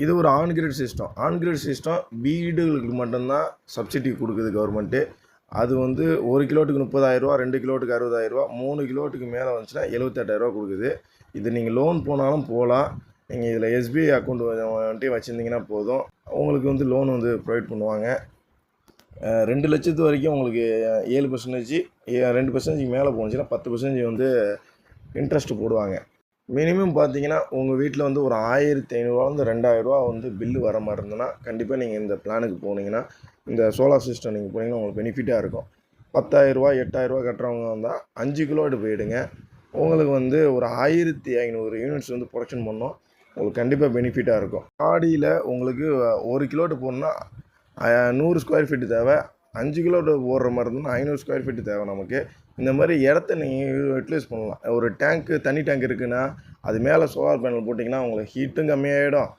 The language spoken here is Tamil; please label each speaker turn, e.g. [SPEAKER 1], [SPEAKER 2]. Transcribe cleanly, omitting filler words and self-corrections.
[SPEAKER 1] இது ஒரு on grid system. On grid system வீடுகளுக்கு மட்டும்தான் சப்சிடி கொடுக்குது கவர்மெண்ட்டு. அது வந்து 1 கிலோட்டுக்கு ரூ. 30,000, 2 கிலோட்டுக்கு ரூ. 60,000, 3 கிலோட்டுக்கு மேலே வந்துச்சுன்னா ரூ. 78,000 கொடுக்குது. இது நீங்கள் லோன் போனாலும் போகலாம். நீங்கள் இதில் எஸ்பிஐ அக்கௌண்ட் வந்துட்டு வச்சுருந்தீங்கன்னா போதும், உங்களுக்கு வந்து லோன் வந்து ப்ரொவைட் பண்ணுவாங்க. 2,00,000 வரைக்கும் உங்களுக்கு 7%, 2% மேலே போணுச்சுன்னா 10% வந்து இன்ட்ரெஸ்ட் போடுவாங்க. மினிமம் பார்த்தீங்கன்னா உங்கள் வீட்டில் வந்து ஒரு 1,500 ரூ. 2,000 வந்து பில்லு வர மாதிரி இருந்ததுன்னா கண்டிப்பாக நீங்கள் இந்த பிளானுக்கு போனீங்கன்னா, இந்த சோலார் சிஸ்டம் நீங்கள் போனீங்கன்னா உங்களுக்கு பெனிஃபிட்டாக இருக்கும். 10,000 8,000 கட்டுறவங்க வந்தால் 5 கிலோவாட் போயிடுங்க. உங்களுக்கு வந்து ஒரு 1,500 யூனிட்ஸ் வந்து ப்ரொடக்ஷன் பண்ணோம். உங்களுக்கு கண்டிப்பாக பெனிஃபிட்டாக இருக்கும். ஆடியில் உங்களுக்கு 1 கிலோவாட் போடணுன்னா 100 ஸ்கொயர் ஃபீட்டு தேவை. 5 கிலோவாட் போடுற மாதிரி இருந்ததுன்னா 500 ஸ்கொயர் ஃபீட்டு தேவை நமக்கு. இந்த மாதிரி இடத்த நீங்கள் யூட்டிலைஸ் பண்ணலாம். ஒரு டேங்க்கு, தண்ணி டேங்க் இருக்குன்னா அது மேலே சோலார் பேனல் போட்டிங்கன்னா உங்களுக்கு ஹீட்டும் கம்மியாகிடும்.